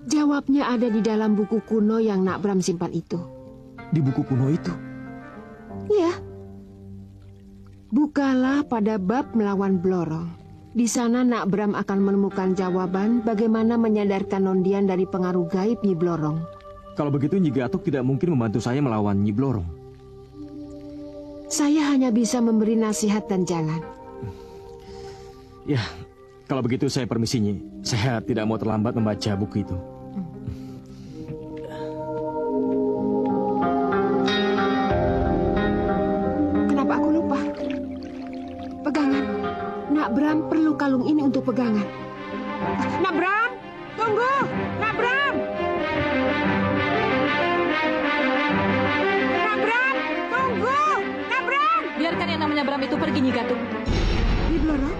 Jawabnya ada di dalam buku kuno yang Nak Bram simpan itu. Di buku kuno itu? Ya. Bukalah pada bab melawan Blorong. Di sana Nak Bram akan menemukan jawaban bagaimana menyadarkan Nondian dari pengaruh gaib Nyi Blorong. Kalau begitu Nyi Gatuk tidak mungkin membantu saya melawan Nyi Blorong. Saya hanya bisa memberi nasihat dan jalan. Ya, kalau begitu saya permisi Nyi. Saya tidak mau terlambat membaca buku itu. Kenapa aku lupa? Pegangan. Nak Bram perlu kalung ini untuk pegangan. Nak Bram, tunggu! Nak Bram! Nak Bram, tunggu! Nak Bram! Biarkan yang namanya Bram itu pergi, Nyi Gatuk. Nyi Blorong?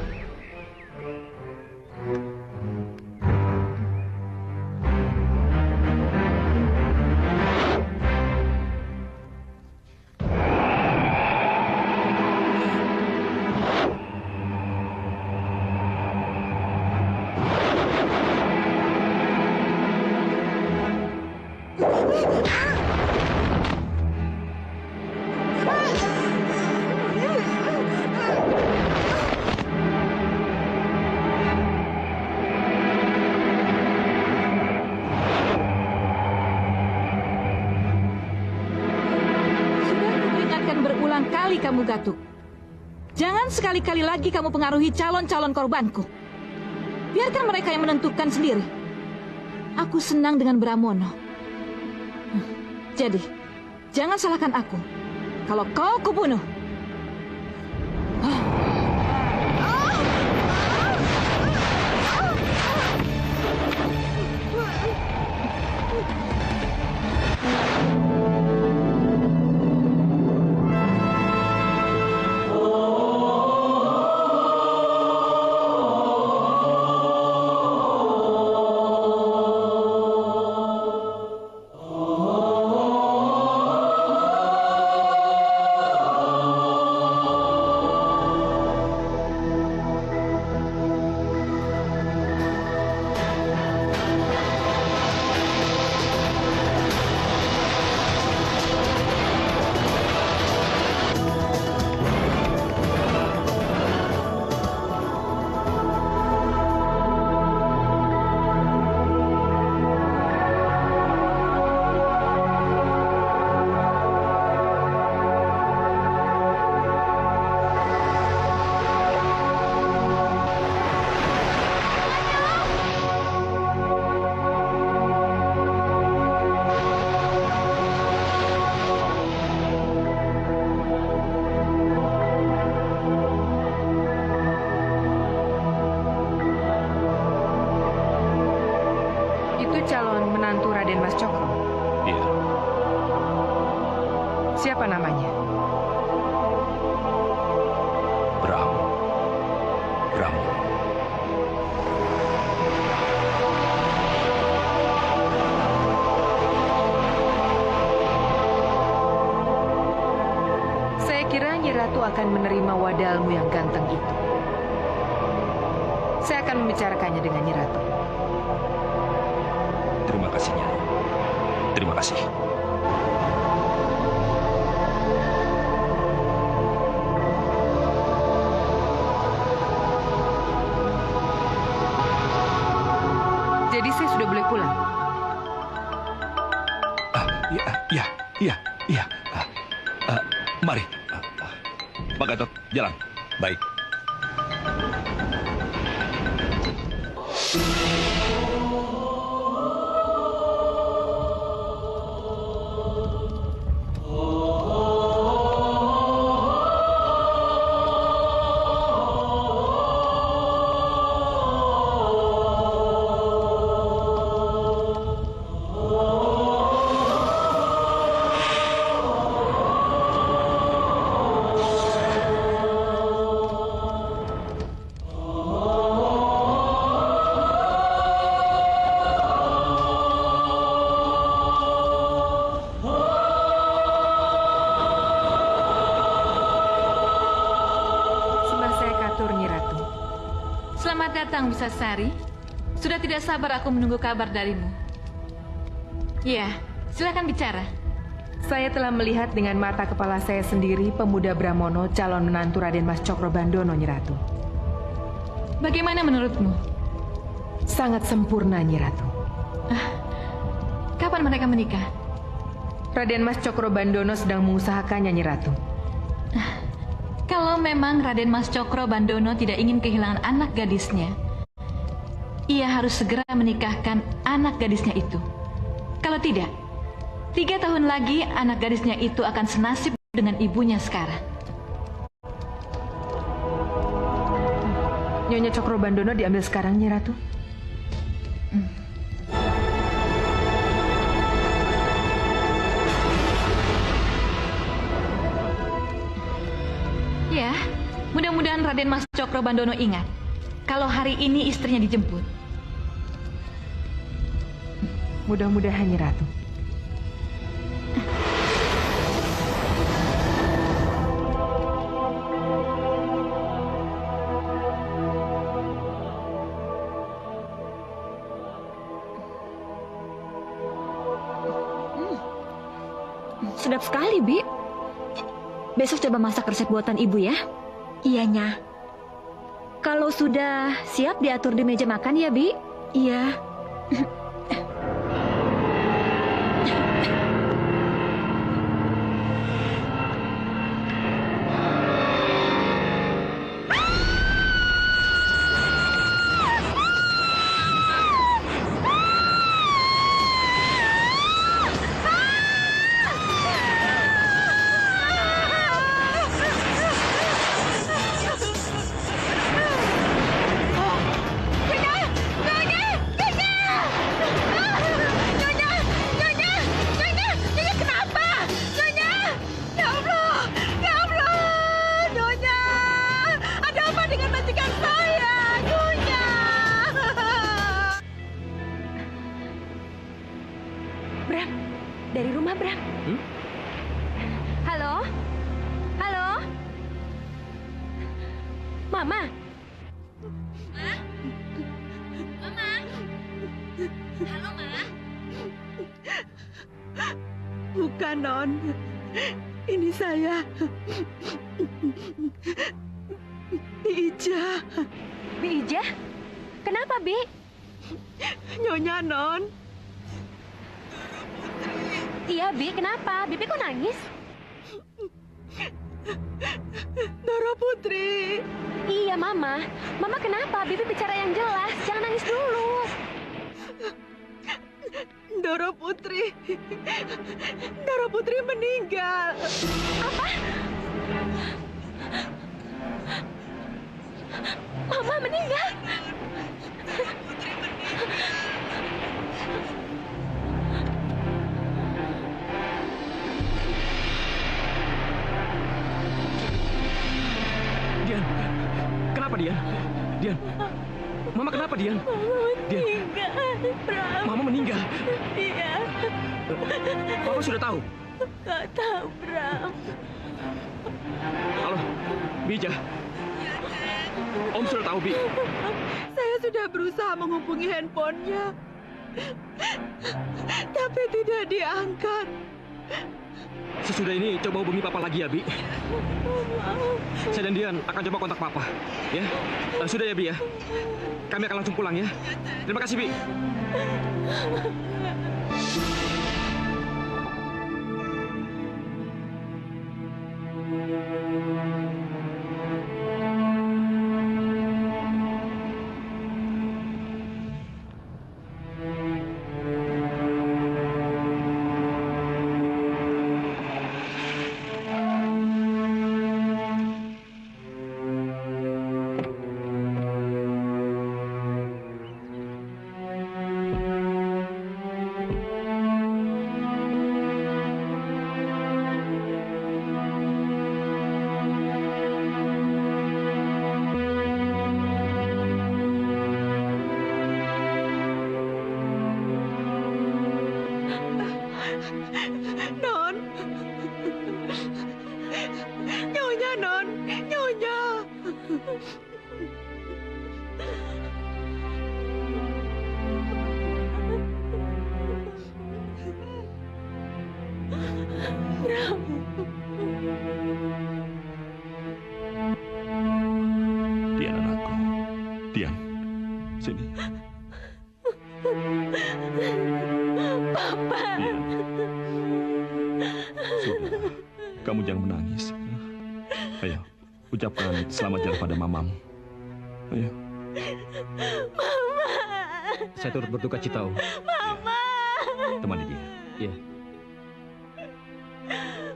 Kali kamu Gatuk. Jangan sekali-kali lagi kamu pengaruhi calon-calon korbanku. Biarkan mereka yang menentukan sendiri. Aku senang dengan Bramono. Jadi, jangan salahkan aku. Kalau kau kubunuh. Calon menantu Raden Mas Cokro? Iya. Siapa namanya? Bram. Saya kira Nyi Ratu akan menerima wadalmu yang ganteng itu. Saya akan membicarakannya dengan Nyi Ratu. Terima kasih, Nyai. Terima kasih. Jadi saya sudah boleh pulang? Iya. Mari. Pak Gatot, jalan. Baik. Selamat datang, Bisa Sari. Sudah tidak sabar aku menunggu kabar darimu. Ya, silakan bicara. Saya telah melihat dengan mata kepala saya sendiri pemuda Bramono, calon menantu Raden Mas Cokrobandono, Nyi Ratu. Bagaimana menurutmu? Sangat sempurna, Nyi Ratu. Kapan mereka menikah? Raden Mas Cokrobandono sedang mengusahakannya, Nyi Ratu. Kalau memang Raden Mas Cokrobandono tidak ingin kehilangan anak gadisnya, ia harus segera menikahkan anak gadisnya itu. Kalau tidak, 3 tahun lagi anak gadisnya itu akan senasib dengan ibunya sekarang. Nyonya Cokrobandono diambil sekarang, Nyi Ratu. Ya, mudah-mudahan Raden Mas Cokrobandono ingat kalau hari ini istrinya dijemput. Mudah-mudahan, Nyi Ratu. Sedap sekali, Bi. Besok coba masak resep buatan ibu ya. Iyanya. Kalau sudah siap diatur di meja makan ya, Bi? Iya. Bram, dari rumah Bram. Halo? Halo? Mama? Mama? Halo, Ma? Bukan, Non. Ini saya. Bi Ija. Bi Ija? Kenapa, Bi? Nyonya, Non. Iya, Bi, kenapa? Bibi kok nangis? Doro Putri. Iya, Mama. Mama kenapa? Bibi bicara yang jelas. Jangan nangis dulu. Doro Putri. Doro Putri meninggal. Apa? Mama meninggal? Dian, kenapa Dian? Dian, Mama kenapa Dian? Dian, Mama meninggal. Iya. Papa sudah tahu. Gak tahu, Bram. Halo, Bija. Om sudah tahu, Bi. Saya sudah berusaha menghubungi handphonenya. Tapi tidak diangkat. Sesudah ini coba hubungi Papa lagi ya, Bi. Saya dan Dian akan coba kontak Papa. Ya, sudah ya, Bi ya. Kami akan langsung pulang ya. Terima kasih, Bi. Non. Nyonya, Non. Nyonya. Dian anakku. Dian, sini. Papa. Dian. Sudah, kamu jangan menangis. Ayo, ucapkan selamat jalan pada mamamu. Ayo. Saya turut berduka cita, Om. Mama. Temani dia. Iya.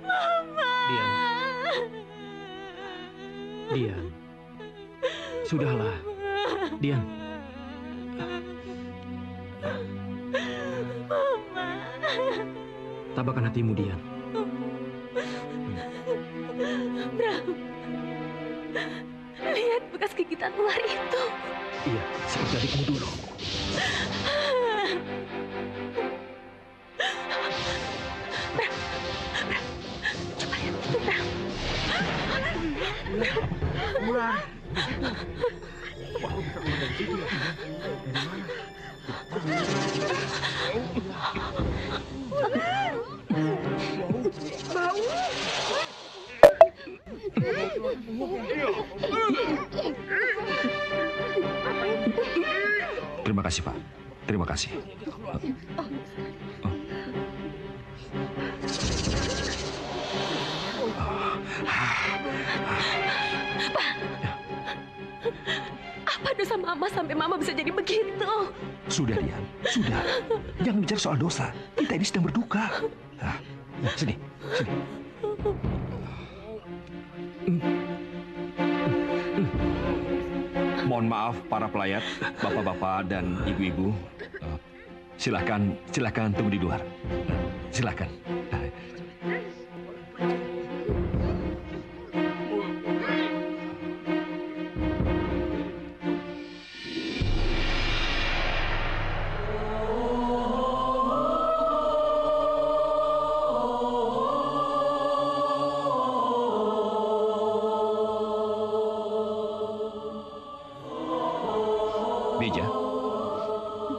Mama. Dian. Dian. Sudahlah. Dian. Mama. Tabahkan hatimu, Dian. Bram. Lihat bekas gigitan ular itu. Iya, seperti adikmu dulu. Coba lihat itu, Bram. Ular. Terima kasih, Pak. Terima kasih. Apa dosa Mama sampai Mama bisa jadi begitu? Sudah, Dian. Sudah. Jangan bicara soal dosa. Kita ini sedang berduka. Nah, sini. Sini. Mohon maaf para pelayat, bapak-bapak dan ibu-ibu. Silakan tunggu di luar. Silakan.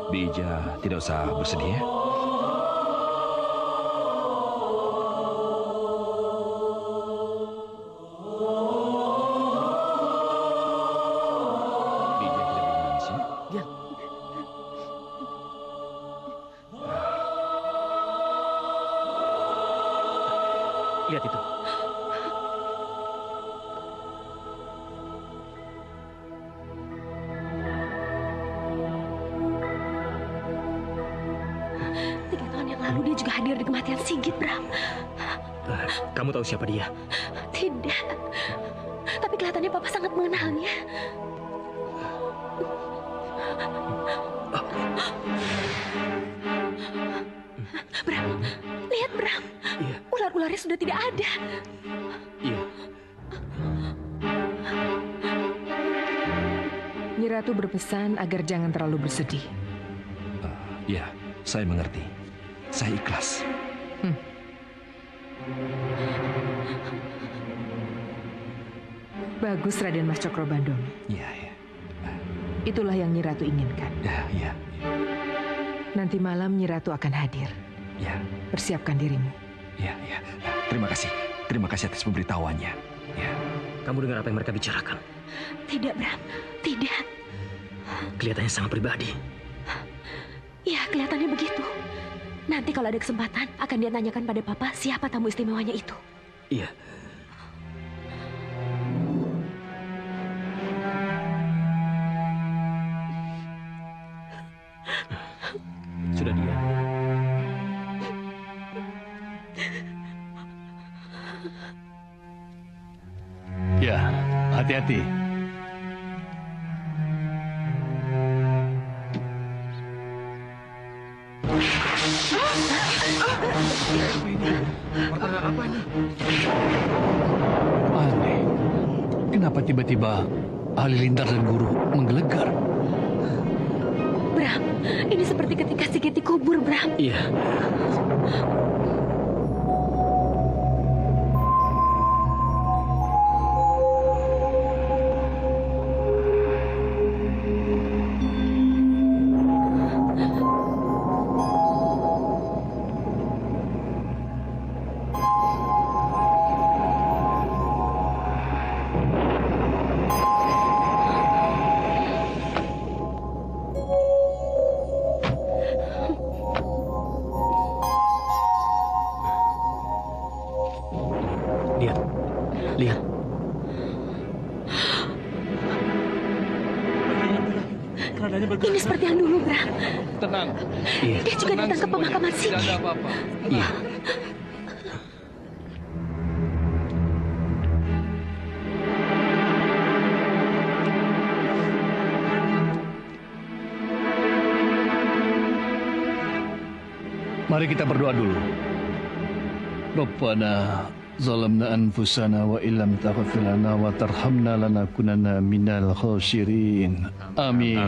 Bija, tidak usah bersedih ya. Bija tidak menangis ya. Ya. Lihat itu. Lalu dia juga hadir di kematian Sigit, Bram. Kamu tahu siapa dia? Tidak. Tapi kelihatannya Papa sangat mengenalnya. Bram, lihat Bram. Iya. Ular-ularnya sudah tidak ada. Iya. Nyi Ratu berpesan agar jangan terlalu bersedih. Ya, saya mengerti. Saya ikhlas. Bagus, Raden Mas Cokrobandono. Iya, ya. Itulah yang Nyi Ratu inginkan. Ya. Nanti malam Nyi Ratu akan hadir. Ya. Persiapkan dirimu. Ya. Terima kasih. Terima kasih atas pemberitahuannya. Ya. Kamu dengar apa yang mereka bicarakan? Tidak, Bram. Tidak. Kelihatannya sangat pribadi. Ya, kelihatannya begitu. Nanti kalau ada kesempatan, akan dia tanyakan pada Papa siapa tamu istimewanya itu. Iya. Sudah dia. Ya, hati-hati. Aneh. Kenapa tiba-tiba Halilintar dan Guru menggelegar? Bram, ini seperti ketika Sigit dikubur, Bram. Iya. Ini seperti yang dulu, Bram. Tenang. Dia juga datang ke pemakaman Tidak sini. ada apa-apa. Iya. Mari kita berdoa dulu. Rabbana zalamna anfusana wa illam taghfir lana wa tarhamna lanakunanna minal khasirin. Amin.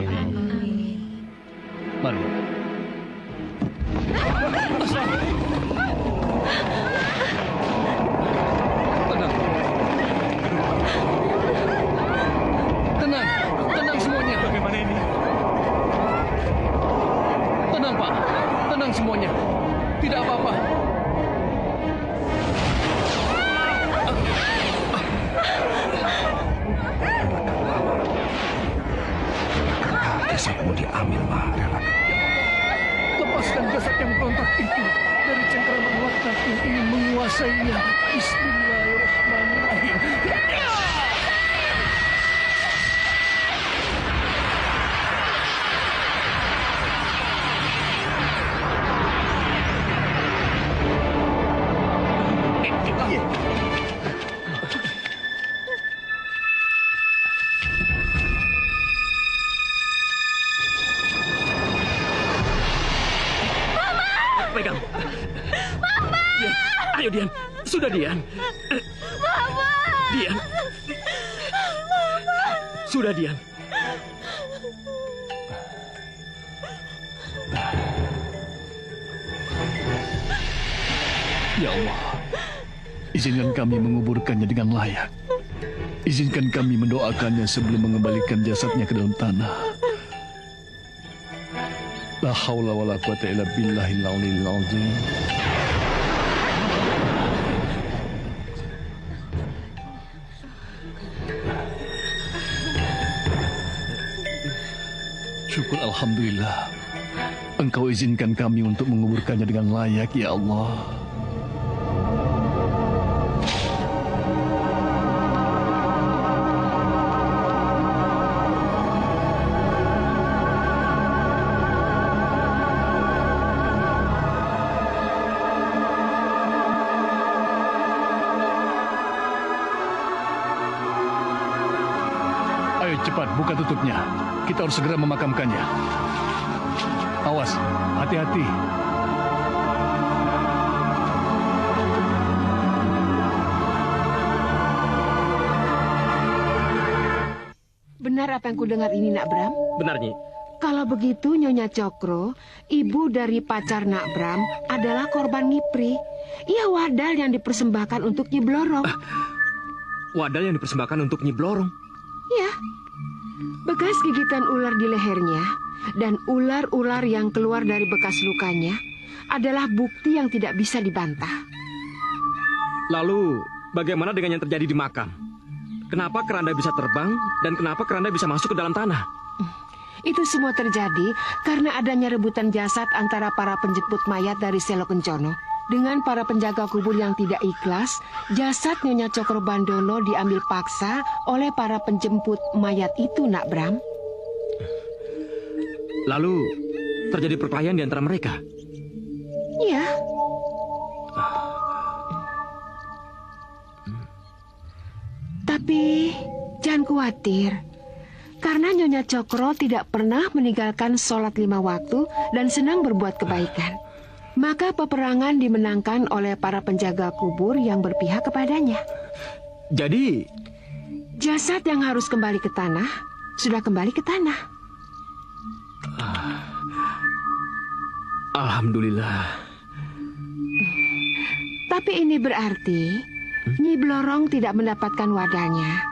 Mari. Tenang. Tenang. Tenang semuanya. Bagaimana ini? Tenang, Pak. Tenang semuanya. Tidak apa-apa. Jasadmu diambil, Pak. Lepaskan jasad yang berontak itu dari cengkraman laknat yang ingin menguasainya. Bismillahirrahmanirrahim. Pegang. Mama! Dian. Ayo, Dian. Sudah, Dian. Mama! Dian. Mama! Sudah, Dian. Ya Allah, izinkan kami menguburkannya dengan layak. Izinkan kami mendoakannya sebelum mengembalikan jasadnya ke dalam tanah. La haula wa la quwata illa billahil aliyil azim. Syukur alhamdulillah. Engkau izinkan kami untuk menguburkannya dengan layak, ya Allah. Ayo cepat, buka tutupnya. Kita harus segera memakamkannya. Awas, hati-hati. Benar apa yang kudengar ini, Nak Bram? Benar, Nyi. Kalau begitu, Nyonya Cokro, ibu dari pacar Nak Bram, adalah korban Ngipri. Ia wadal yang dipersembahkan untuk Nyi Blorong. Wadal yang dipersembahkan untuk Nyi Blorong. Ya, bekas gigitan ular di lehernya dan ular-ular yang keluar dari bekas lukanya adalah bukti yang tidak bisa dibantah. Lalu, bagaimana dengan yang terjadi di makam? Kenapa keranda bisa terbang dan kenapa keranda bisa masuk ke dalam tanah? Itu semua terjadi karena adanya rebutan jasad antara para penjemput mayat dari Selo Kencono dengan para penjaga kubur yang tidak ikhlas. Jasad Nyonya Cokro Bandono diambil paksa oleh para penjemput mayat itu, Nak Bram. Lalu, terjadi perkelahian di antara mereka. Iya. Tapi jangan khawatir, karena Nyonya Cokro tidak pernah meninggalkan sholat 5 waktu dan senang berbuat kebaikan. Maka peperangan dimenangkan oleh para penjaga kubur yang berpihak kepadanya. Jadi, Jasad yang harus kembali ke tanah sudah kembali ke tanah. alhamdulillah. Tapi ini berarti Nyi Blorong tidak mendapatkan wadahnya.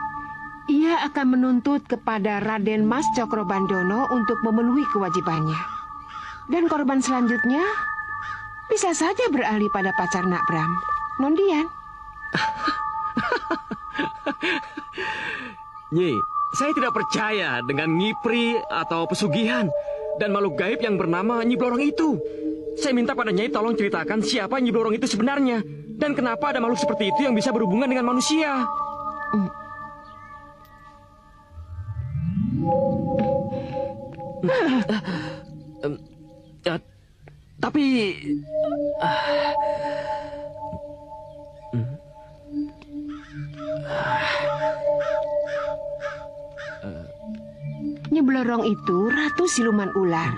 Ia akan menuntut kepada Raden Mas Cokro Bandono untuk memenuhi kewajibannya. Dan korban selanjutnya bisa saja beralih pada pacar Nak Bram, Nondian. Nyi, saya tidak percaya dengan ngipri atau pesugihan dan makhluk gaib yang bernama Nyi Blorong itu. Saya minta pada Nyai tolong ceritakan siapa Nyi Blorong itu sebenarnya dan kenapa ada makhluk seperti itu yang bisa berhubungan dengan manusia. Tapi Nyi Blorong itu ratu siluman ular.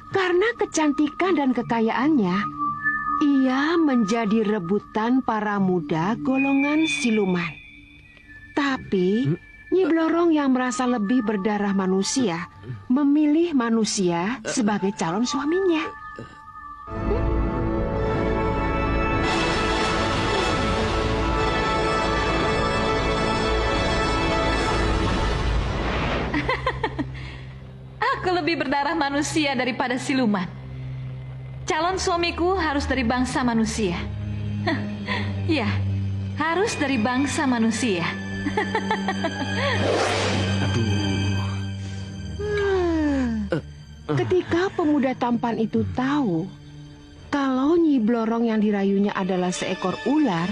Karena kecantikan dan kekayaannya, ia menjadi rebutan para muda golongan siluman. Tapi Nyi Blorong yang merasa lebih berdarah manusia memilih manusia sebagai calon suaminya. Aku lebih berdarah manusia daripada siluman. Calon suamiku harus dari bangsa manusia. Ya, harus dari bangsa manusia. Ketika pemuda tampan itu tahu kalau Nyi Blorong yang dirayunya adalah seekor ular.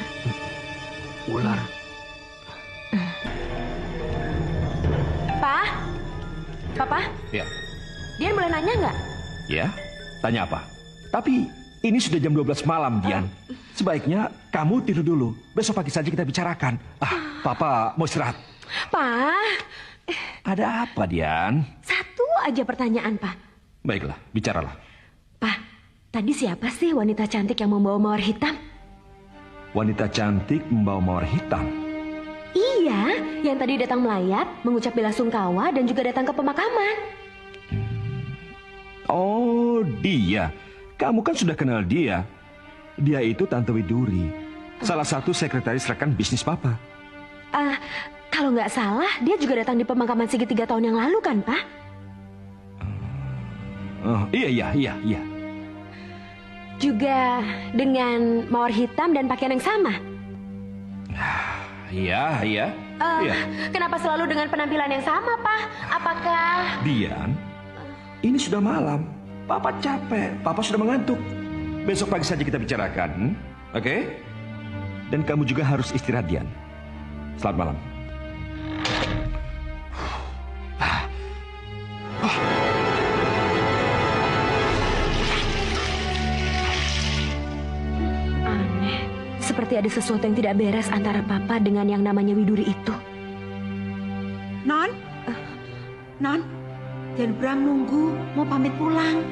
Papa, Ya. Dian boleh nanya nggak? Ya, tanya apa? Tapi ini sudah jam 12 malam, Dian. Sebaiknya kamu tidur dulu. Besok pagi saja kita bicarakan. Papa mau istirahat. Pak, Ada apa, Dian? satu aja pertanyaan, Pak. Baiklah, bicaralah. Pak, tadi siapa sih wanita cantik yang membawa mawar hitam? Wanita cantik membawa mawar hitam. Iya, yang tadi datang melayat, mengucap bela sungkawa, dan juga datang ke pemakaman. Oh, dia. Kamu kan sudah kenal dia. Dia itu Tante Widuri, salah satu sekretaris rekan bisnis Papa. Kalau nggak salah, dia juga datang di pemakaman Sigit 3 tahun yang lalu kan, Pak? Oh, iya. Juga dengan mawar hitam dan pakaian yang sama. Iya. Kenapa selalu dengan penampilan yang sama, Pak? Apakah... Dian, ini sudah malam. Papa capek, Papa sudah mengantuk. Besok pagi saja kita bicarakan, oke? Dan kamu juga harus istirahat, Dian. Selamat malam. Aneh, seperti ada sesuatu yang tidak beres antara Papa dengan yang namanya Widuri itu. Non, Dan Bram nunggu mau pamit pulang.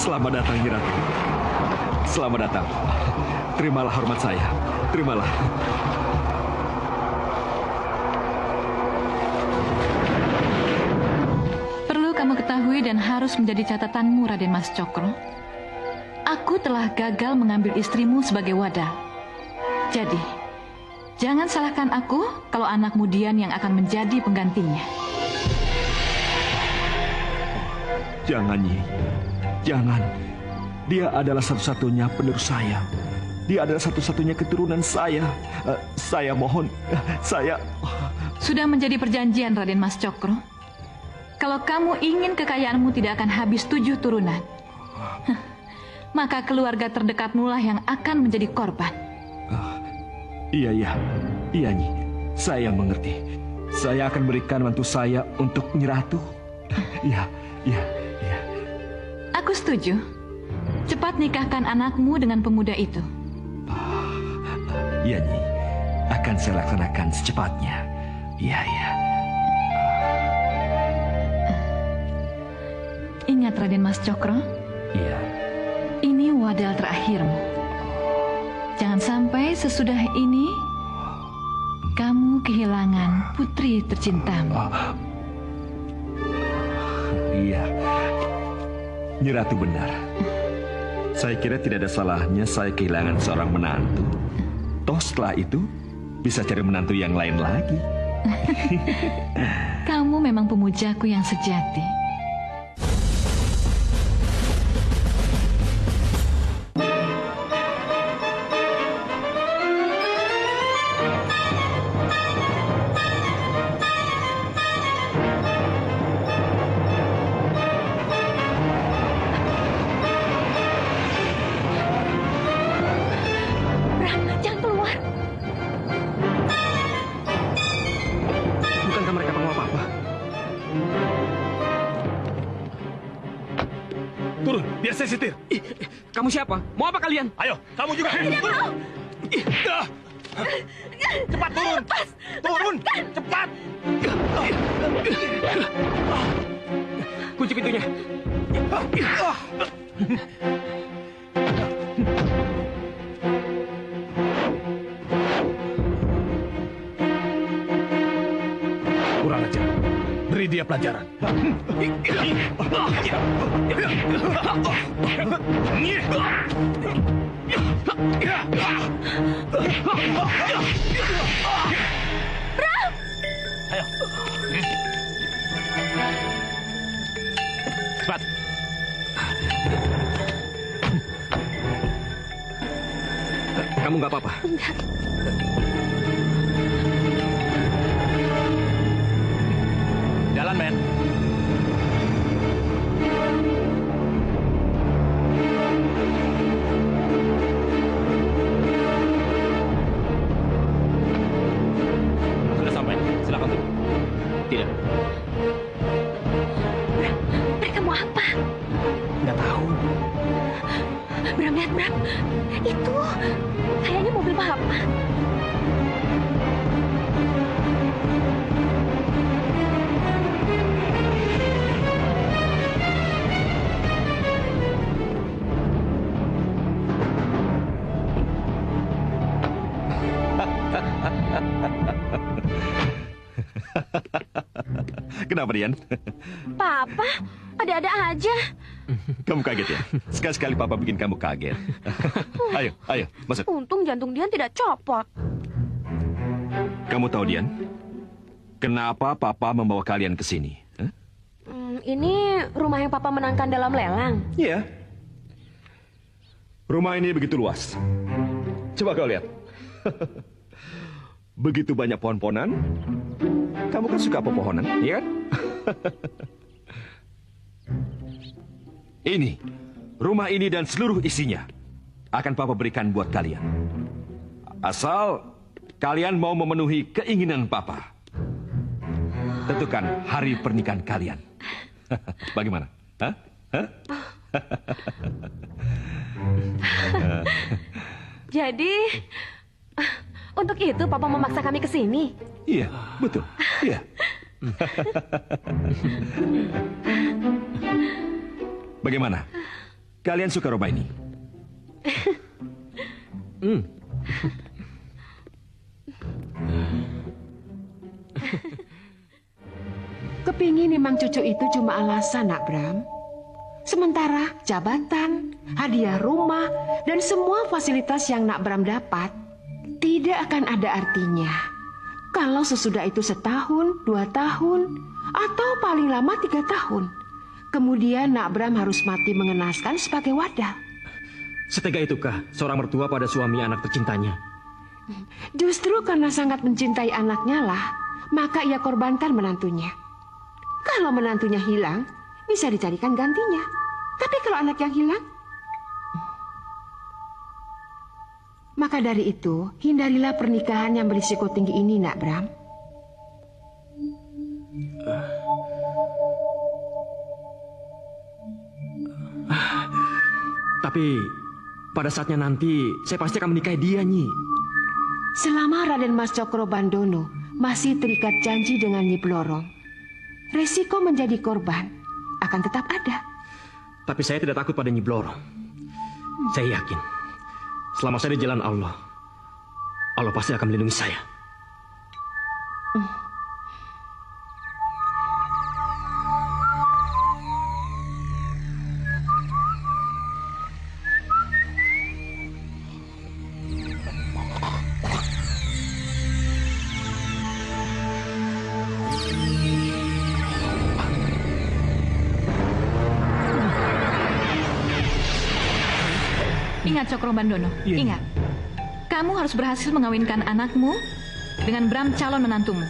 Selamat datang, Nyi Ratu. Selamat datang. Terimalah hormat saya. Terimalah. Perlu kamu ketahui dan harus menjadi catatanmu, Raden Mas Cokro. Aku telah gagal mengambil istrimu sebagai wadal. Jadi, jangan salahkan aku kalau anakmu Dian yang akan menjadi penggantinya. Jangan, Nyi. Jangan. Dia adalah satu-satunya penerus saya. Dia adalah satu-satunya keturunan saya. Saya mohon, saya... Sudah menjadi perjanjian, Raden Mas Cokro. Kalau kamu ingin kekayaanmu tidak akan habis 7 turunan, maka keluarga terdekatmu lah yang akan menjadi korban. Iya, Nyi. Saya mengerti. Saya akan berikan mantu saya untuk Nyi Ratu. Ya, ya, ya. Aku setuju. Cepat nikahkan anakmu dengan pemuda itu. Iya, Nyi. Akan saya laksanakan secepatnya. Iya, iya. Ingat Raden Mas Cokro, Iya. ini wadal terakhirmu. Jangan sampai sesudah ini kamu kehilangan putri tercintamu. Iya. Nyi Ratu benar. Saya kira tidak ada salahnya saya kehilangan seorang menantu. Toh setelah itu bisa cari menantu yang lain lagi. Kamu memang pemujaku yang sejati. Bukankah mereka pengawal Papa? Turun, biar saya setir. Kamu siapa? Mau apa kalian? Ayo, kamu juga. Turun. Cepat turun. Turun, cepat. Kunci pintunya. Kurang ajar. Beri dia pelajaran. Ayo. Cepat. Kamu nggak apa-apa? Jalan, men. Sudah sampai. Silakan turun. Tidak. Mereka mau apa? Nggak tahu. Bram, lihat Bram. Itu kayaknya mobil Papa. Kenapa, Dian? Papa, ada-ada aja. Kamu kaget ya? Sekali-sekali Papa bikin kamu kaget. Ayo, ayo, masuk. Untung jantung Dian tidak copot. Kamu tahu, Dian? Kenapa Papa membawa kalian ke sini? Hah? Ini rumah yang Papa menangkan dalam lelang. Iya. Rumah ini begitu luas. Coba kau lihat. Begitu banyak pohon-pohonan. Kamu kan suka pepohonan, iya kan? Ini, rumah ini dan seluruh isinya akan Papa berikan buat kalian. Asal kalian mau memenuhi keinginan Papa. Tentukan hari pernikahan kalian. Bagaimana? Hah? Hah? Jadi, untuk itu Papa memaksa kami ke sini. Iya, betul. Iya. Bagaimana? Kalian suka rumah ini? Kepingin memang cucu itu cuma alasan, Nak Bram. Sementara jabatan, hadiah rumah, dan semua fasilitas yang Nak Bram dapat tidak akan ada artinya kalau sesudah itu 1 tahun, 2 tahun, atau paling lama 3 tahun. Kemudian Nak Bram harus mati mengenaskan sebagai wadal. Setega itukah seorang mertua pada suami anak tercintanya? Justru karena sangat mencintai anaknya lah, maka ia korbankan menantunya. Kalau menantunya hilang, bisa dicarikan gantinya. Tapi kalau anak yang hilang, maka dari itu, hindarilah pernikahan yang berisiko tinggi ini, Nak Bram. Tapi pada saatnya nanti saya pasti akan menikahi dia, Nyi. Selama Raden Mas Cokrobandono masih terikat janji dengan Nyi Blorong, resiko menjadi korban akan tetap ada. Tapi saya tidak takut pada Nyi Blorong. Saya yakin, selama saya di jalan Allah, Allah pasti akan melindungi saya. Ingat Cokrobandono, ingat. Kamu harus berhasil mengawinkan anakmu dengan Bram calon menantumu.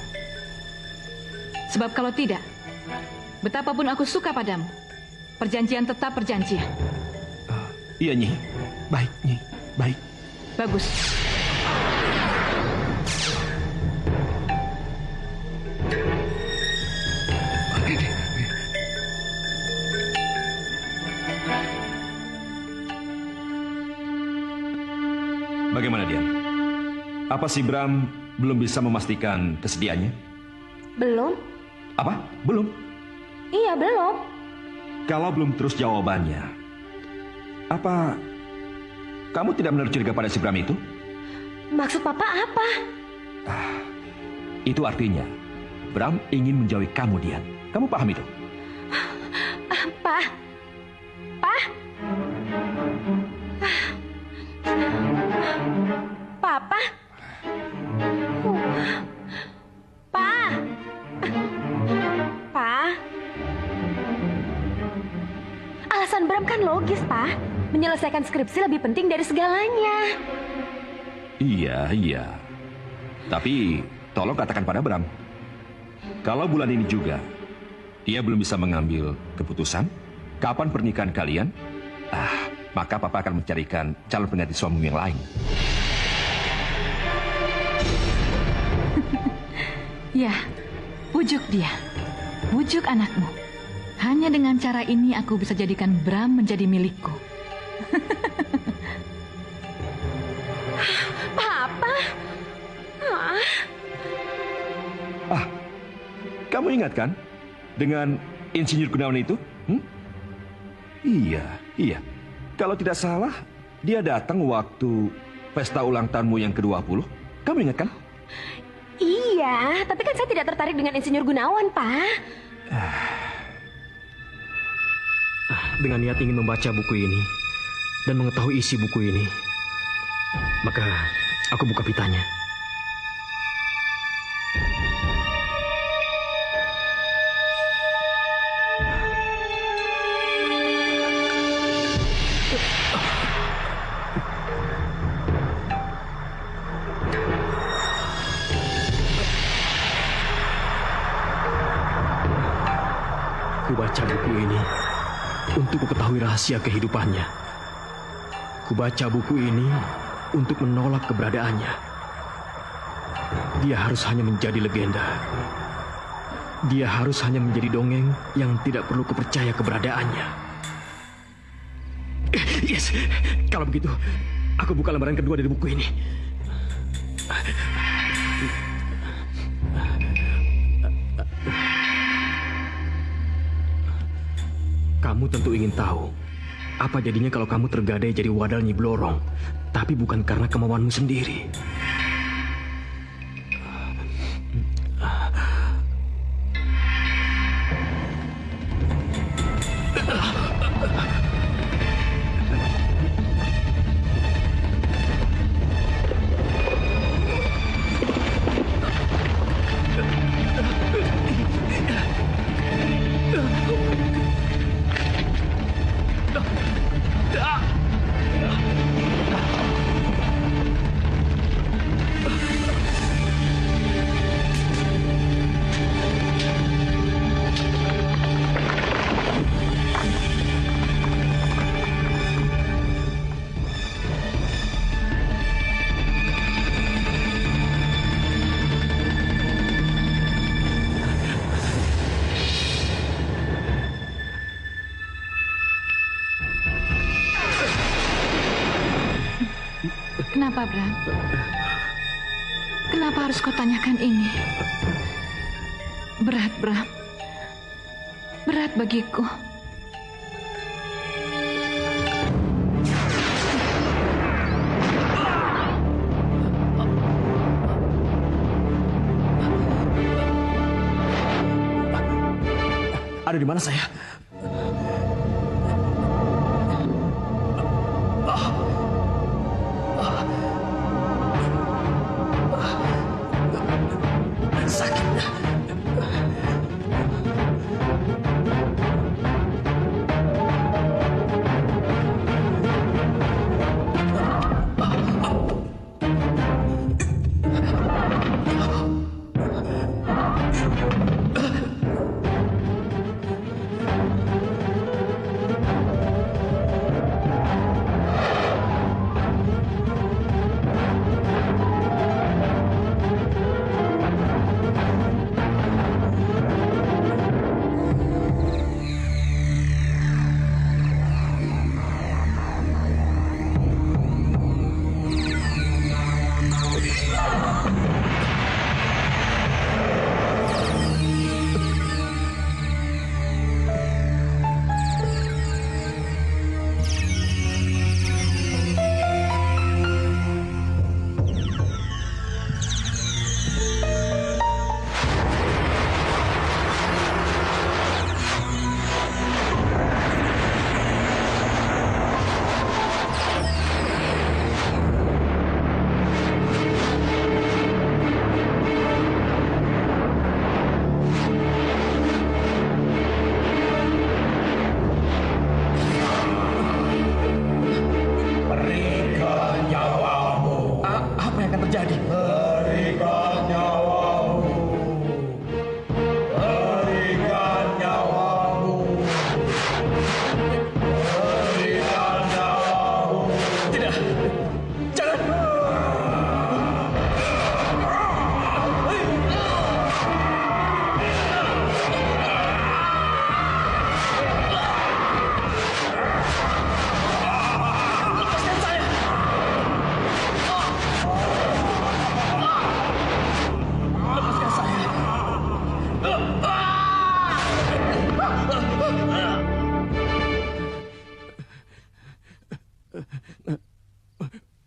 Sebab kalau tidak, betapapun aku suka padamu, perjanjian tetap perjanjian. Iya, Nyi. Baik, Nyi. Baik. Bagus. Bagaimana, Dian? Apa si Bram belum bisa memastikan kesediaannya? Belum? Apa? Belum? Iya, belum. Kalau belum terus jawabannya, apa kamu tidak menaruh curiga pada si Bram itu? Maksud Papa apa? Itu artinya Bram ingin menjauhi kamu, Dian. Kamu paham itu? Pak. Pak. Papa. Pa. Pa. Alasan Bram kan logis, Pa. Menyelesaikan skripsi lebih penting dari segalanya. Iya. Tapi tolong katakan pada Bram, kalau bulan ini juga dia belum bisa mengambil keputusan kapan pernikahan kalian, maka Papa akan mencarikan calon pengganti suamimu yang lain. Ya, pujuk dia. Pujuk anakmu. Hanya dengan cara ini aku bisa jadikan Bram menjadi milikku. Papa. Kamu ingat kan dengan Insinyur Gunawan itu? Iya. Kalau tidak salah, dia datang waktu pesta ulang tahunmu yang ke-20. Kamu ingat kan? Iya, tapi kan saya tidak tertarik dengan Insinyur Gunawan, Pak. Dengan niat ingin membaca buku ini dan mengetahui isi buku ini, maka aku buka pitanya. Kubaca buku ini untuk mengetahui rahasia kehidupannya. Kubaca buku ini untuk menolak keberadaannya. Dia harus hanya menjadi legenda. Dia harus hanya menjadi dongeng yang tidak perlu kupercaya keberadaannya. Yes, kalau begitu, aku buka lembaran kedua dari buku ini. Kamu tentu ingin tahu apa jadinya kalau kamu tergadai jadi wadal Nyi Blorong, tapi bukan karena kemauanmu sendiri. Kenapa, Bram? Kenapa harus kau tanyakan ini? Berat, Bram. Berat bagiku. Ada di mana saya?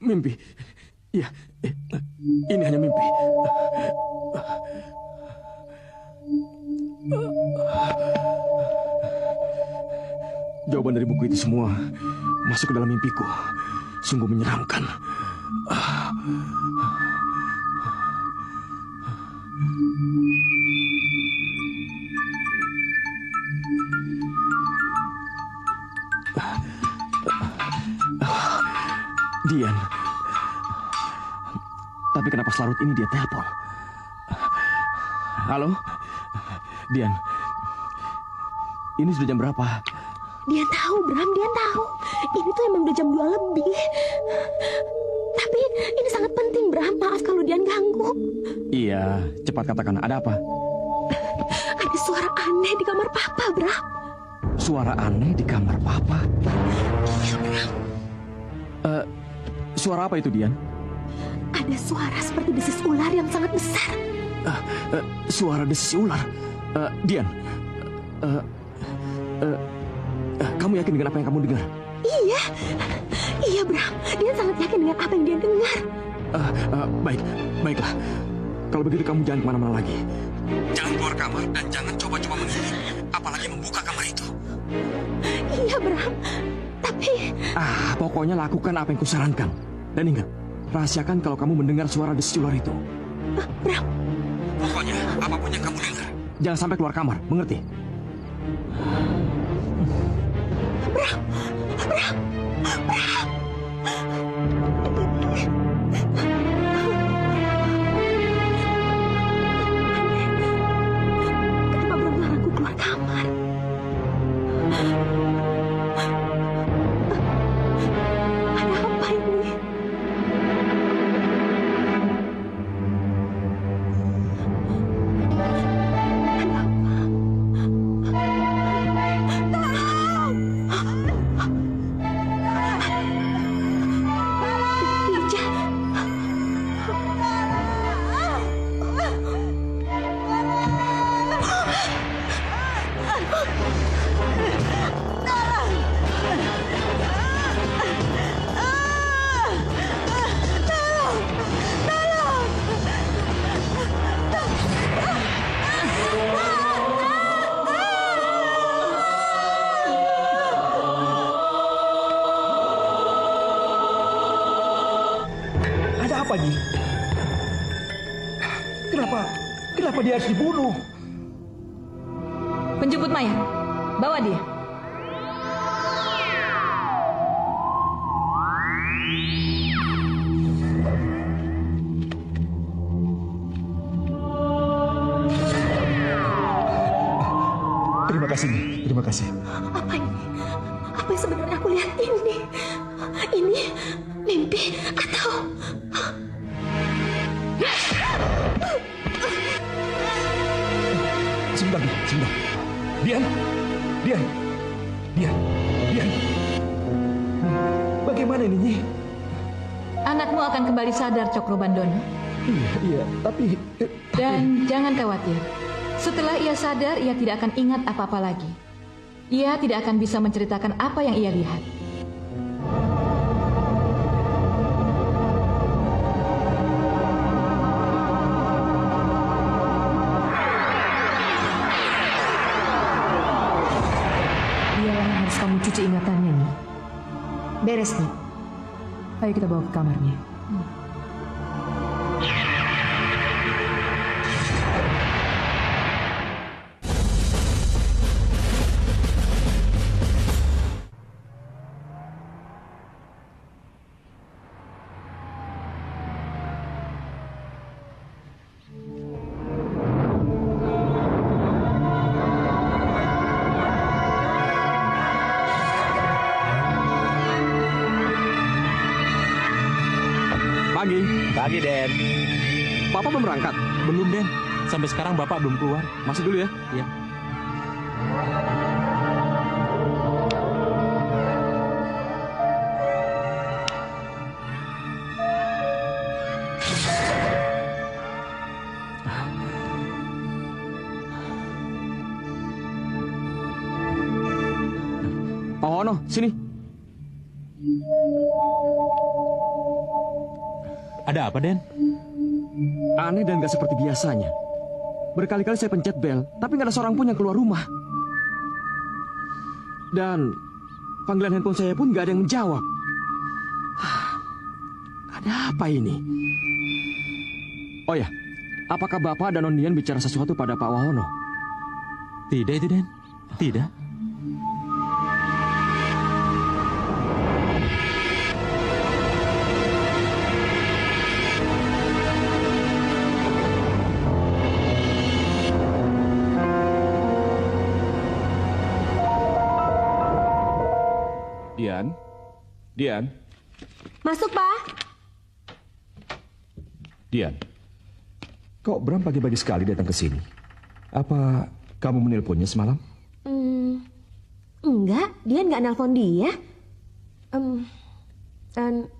Mimpi. Iya, ini hanya mimpi. Jawaban dari buku itu semua masuk ke dalam mimpiku. Sungguh menyeramkan. Dian. Tapi kenapa selarut ini dia telepon? Halo? Dian. Ini sudah jam berapa? Dian tahu, Bram. Dian tahu. Ini tuh emang udah jam 2 lebih. Tapi ini sangat penting, Bram. Maaf kalau Dian ganggu. Iya, cepat katakan. Ada apa? Ada suara aneh di kamar Papa, Bram. Suara aneh di kamar Papa? Iya, Bram. Suara apa itu, Dian? Ada suara seperti desis ular yang sangat besar. Suara desis ular? Dian, kamu yakin dengan apa yang kamu dengar? Iya, iya, Bram. Dia sangat yakin dengan apa yang dia dengar. Baiklah. Kalau begitu kamu jangan kemana-mana lagi. Jangan keluar kamar dan jangan coba-coba mengintip, apalagi membuka kamar itu. Iya, Bram. Tapi... Pokoknya lakukan apa yang kusarankan. Dan ingat, rahasiakan kalau kamu mendengar suara desis ular itu. Bram. Pokoknya apapun yang kamu dengar, jangan sampai keluar kamar, mengerti? Bram. Bram. Bram. Kenapa Bram larangku keluar kamar? Ada apa ini? Kenapa, Nyi? Kenapa dia harus dibunuh? Penjemput mayat, bawa dia. Terima kasih, Nyi. Terima kasih. Apa ini? Apa yang sebenarnya aku lihat ini? Ini mimpi atau... Sebentar, Nyi. Sebentar. Dian. Bagaimana ini, Nyi? Anakmu akan kembali sadar, Cokrobandono. Iya, tapi... Dan jangan khawatir. Setelah ia sadar, ia tidak akan ingat apa-apa lagi. Ia tidak akan bisa menceritakan apa yang ia lihat. Dialah yang harus kamu cuci ingatannya, nih. Beres, nih. Ayo kita bawa ke kamarnya. Pagi, Den. Papa belum berangkat? Belum, Den. Sampai sekarang Bapak belum keluar. Masuk dulu ya. Iya. Pak Wono, sini. Ada apa, Den? Aneh dan gak seperti biasanya. Berkali-kali saya pencet bel, tapi gak ada seorang pun yang keluar rumah. Dan panggilan handphone saya pun gak ada yang menjawab. Ada apa ini? Oh ya, apakah Bapak dan Nondian bicara sesuatu pada Pak Wahono? Tidak itu, Den. Tidak. Dian. Masuk, Pak. Dian. Kok Bram pagi-pagi sekali datang ke sini? Apa kamu menelponnya semalam? Enggak, Dian nggak nelpon dia. Dan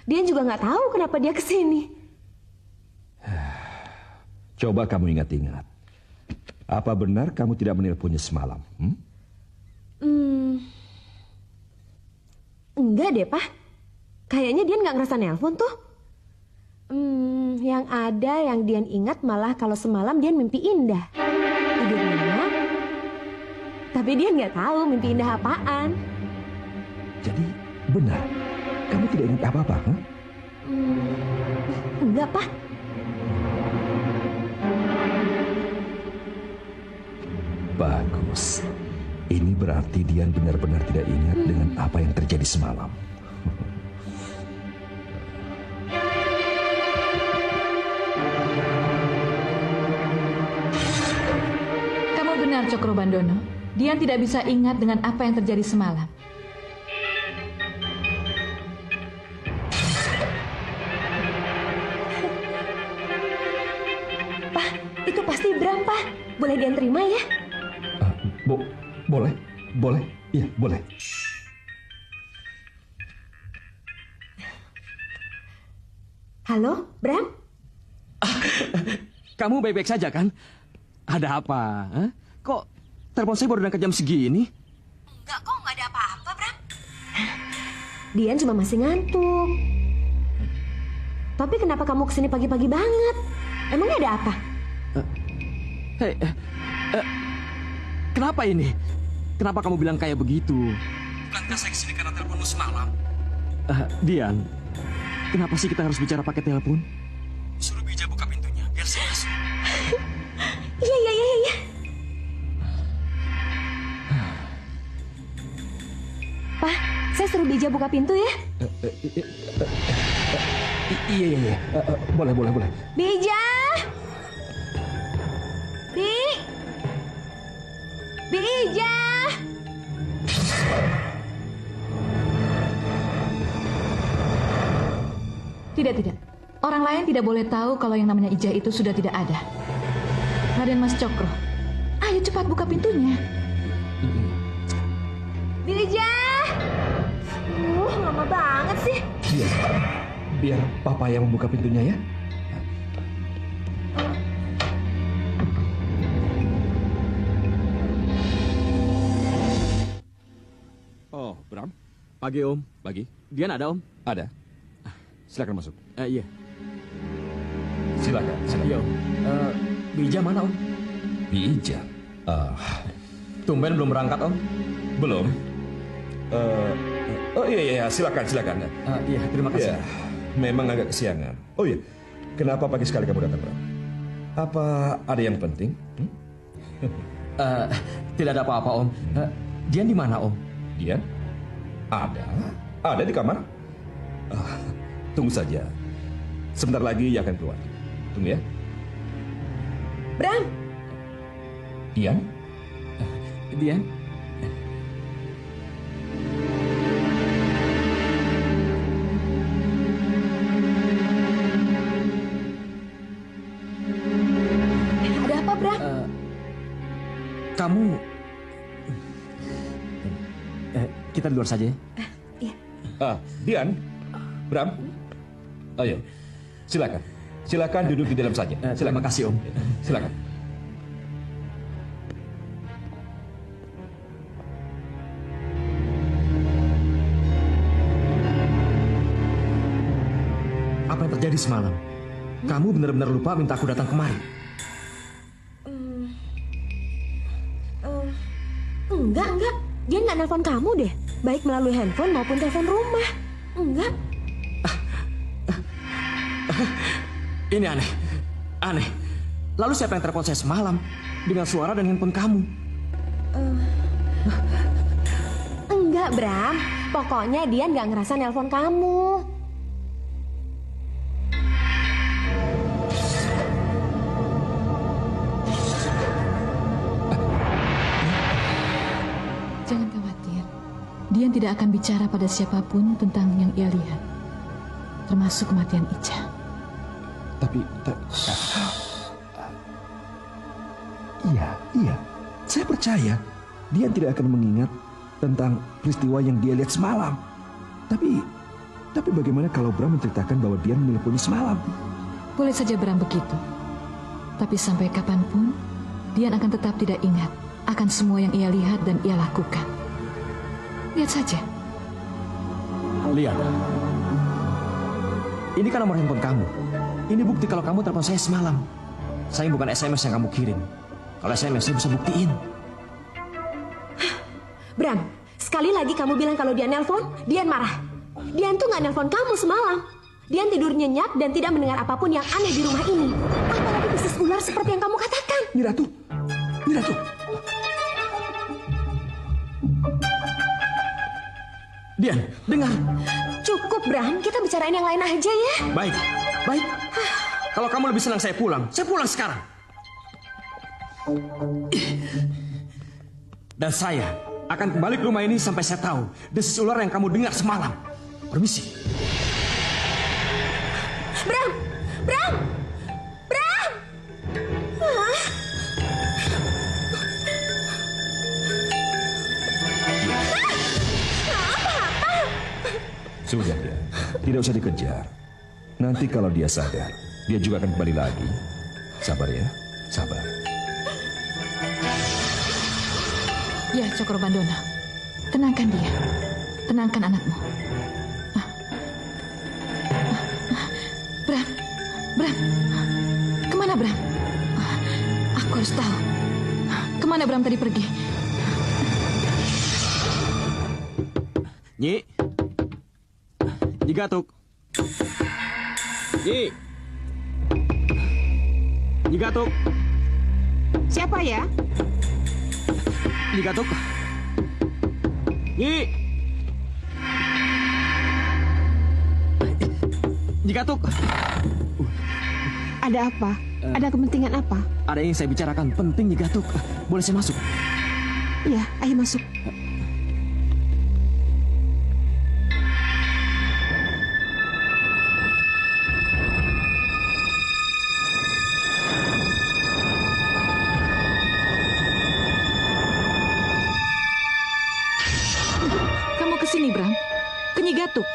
Dian juga nggak tahu kenapa dia ke sini. Coba kamu ingat-ingat. Apa benar kamu tidak menelponnya semalam? Enggak deh, Pak. Kayaknya Dian nggak ngerasa nelpon tuh. Yang ada yang Dian ingat malah kalau semalam Dian mimpi indah. Tidur nyenyak. Tapi Dian nggak tahu mimpi indah apaan. Jadi benar, kamu tidak ingat apa-apa, huh? Enggak, Pak. Bagus. Ini berarti Dian benar-benar tidak ingat dengan apa yang terjadi semalam. Kamu benar, Cokrobandono. Dian tidak bisa ingat dengan apa yang terjadi semalam. Pak, itu pasti Bram, Pak. Boleh Dian terima ya? Boleh? Iya, boleh. Halo, Bram? Kamu baik-baik saja kan? Ada apa? Hah? Kok telepon saya baru diangkat jam segini? Enggak kok, nggak ada apa-apa, Bram. Dian cuma masih ngantuk. Tapi kenapa kamu kesini pagi-pagi banget? Emangnya ada apa? Kenapa ini? Kenapa kamu bilang kayak begitu? Bukankah saya kesini karena teleponmu semalam? Dian, kenapa sih kita harus bicara pakai telepon? Suruh Bija buka pintunya, biar saya masuk. Iya. Pak, saya suruh Bija buka pintu ya. Iya. Boleh. Bija! Bija! Tidak. Orang lain tidak boleh tahu kalau yang namanya Ija itu sudah tidak ada. Raden Mas Cokro, ayo cepat buka pintunya. Bija! Lama banget sih. Iya. Biar papa yang membuka pintunya ya. Oh, Bram. Pagi, Om. Pagi. Dian ada, Om? Ada. Silakan masuk. Iya. Silakan. Iya, Om. Bija mana, Om? Bija. Tumben belum berangkat, Om? Belum. Iya, silakan. Iya, terima kasih. Ya, memang agak kesiangan. Oh iya, kenapa pagi sekali kamu datang, Bram? Apa ada yang penting? Tidak ada apa-apa, Om. Dian di mana, Om? Dian? Ada di kamar. Tunggu saja. Sebentar lagi ia akan keluar. Tunggu ya. Bram! Dian? Dian? Ada apa, Bram? Kamu... kita di luar saja ya? Dian? Bram? Ayo, silakan. Silakan duduk di dalam saja. Terima kasih, Om. Silakan. Apa yang terjadi semalam? Kamu benar-benar lupa minta aku datang kemari. Enggak. Dia nggak nelpon kamu deh. Baik melalui handphone maupun telepon rumah. Enggak. Ini aneh. Lalu siapa yang telepon saya semalam dengan suara dan handphone kamu? Enggak, Bram. Pokoknya dia nggak ngerasa nelpon kamu. Jangan khawatir. Dian tidak akan bicara pada siapapun tentang yang ia lihat. Termasuk kematian Ica. Iya. Saya percaya dia tidak akan mengingat tentang peristiwa yang dia lihat semalam. Tapi bagaimana kalau Bram menceritakan bahwa dia menelponi semalam? Boleh saja Bram begitu. Tapi sampai kapanpun, Dian akan tetap tidak ingat akan semua yang ia lihat dan ia lakukan. Lihat saja. Lihat. Ini kan nomor handphone kamu. Ini bukti kalau kamu telepon saya semalam. Saya bukan SMS yang kamu kirim. Kalau SMS saya bisa buktiin. Bram, sekali lagi kamu bilang kalau dia nelpon, Dian marah. Dian tuh nggak nelpon kamu semalam. Dian tidur nyenyak dan tidak mendengar apapun yang aneh di rumah ini. Apalagi bisnis ular seperti yang kamu katakan. Niratu. Dian, dengar. Cukup, Bram. Kita bicarain yang lain aja ya. Baik. Kalau kamu lebih senang saya pulang sekarang. Dan saya akan kembali ke rumah ini sampai saya tahu desis ular yang kamu dengar semalam. Permisi. Bram! Sudah dia, tidak usah dikejar. Nanti kalau dia sadar, dia juga akan kembali lagi. Sabar ya, sabar. Ya, Cokro Bandono. Tenangkan dia. Tenangkan anakmu. Bram. Kemana Bram? Aku harus tahu. Kemana Bram tadi pergi? Nyi. Nyi Gatuk. Nyi. Nyi Gatuk. Siapa ya? Nyi Gatuk. Nyi. Nyi Gatuk. Ada apa? Ada kepentingan apa? Ada yang saya bicarakan penting, Nyi Gatuk. Boleh saya masuk? Ya, ayo masuk. Kamu kesini, Bram? Ke Nyi Gatuk?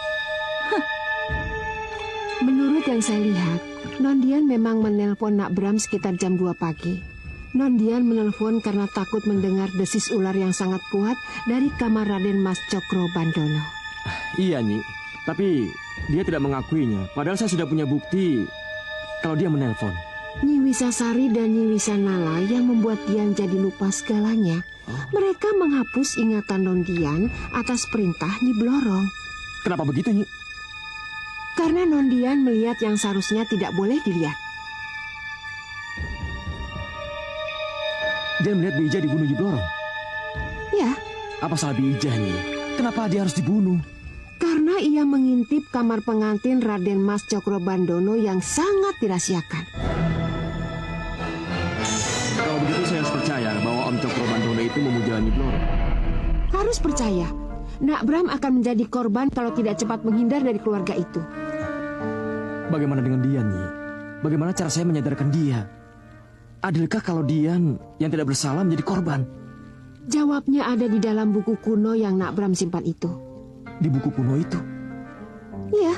Menurut yang saya lihat, Nondian memang menelpon Nak Bram sekitar jam 2 pagi. Nondian menelpon karena takut mendengar desis ular yang sangat kuat dari kamar Raden Mas Cokrobandono. Iya, Nyi. Tapi dia tidak mengakuinya. Padahal saya sudah punya bukti kalau dia menelpon. Nyi Wisasari dan Nyi Wisanala yang membuat Dian jadi lupa segalanya. Mereka menghapus ingatan Nondian atas perintah Nyi Blorong. Kenapa begitu, Nyi? Karena Nondian melihat yang seharusnya tidak boleh dilihat. Dia melihat Bija dibunuh Nyi Blorong. Ya, Apa salah Bija, Nyi? Kenapa dia harus dibunuh? karena ia mengintip kamar pengantin Raden Mas Cokrobandono yang sangat dirahasiakan. Kalau begitu saya harus percaya bahwa Om Cokrobandono itu memuja Nyi Blorong. Harus percaya, Nak Bram akan menjadi korban kalau tidak cepat menghindar dari keluarga itu. Bagaimana dengan Dian, Nyi? Bagaimana cara saya menyadarkan dia? Adilkah kalau Dian yang tidak bersalah menjadi korban? Jawabnya ada di dalam buku kuno yang Nak Bram simpan itu. Di buku kuno itu? Ya.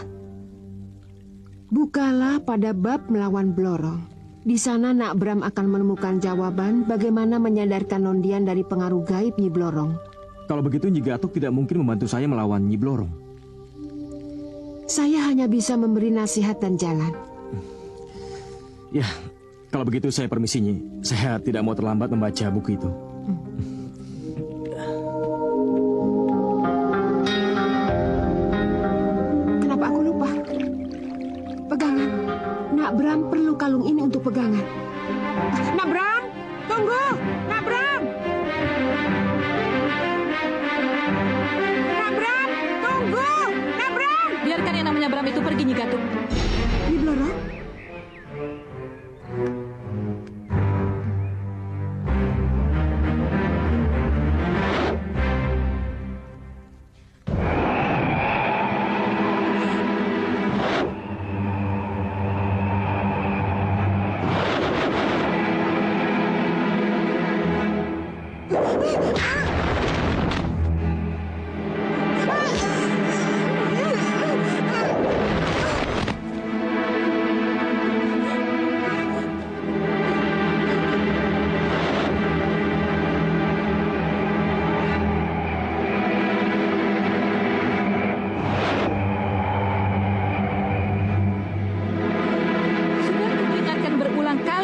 Bukalah pada bab melawan Blorong. Di sana Nak Bram akan menemukan jawaban bagaimana menyadarkan Nondian dari pengaruh gaib Nyi Blorong. Kalau begitu Nyi Gatuk tidak mungkin membantu saya melawan Nyi Blorong. Saya hanya bisa memberi nasihat dan jalan. Ya, kalau begitu saya permisi, Nyi. Saya tidak mau terlambat membaca buku itu. Kenapa aku lupa? Pegangan. Nak Bram perlu kalung ini untuk pegangan. Nak Bram, tunggu! Nak Bram! Nak Bram, tunggu! Nak Bram! Biarkan yang namanya Bram itu pergi, Nyi Gatuk. Nyi Blorong?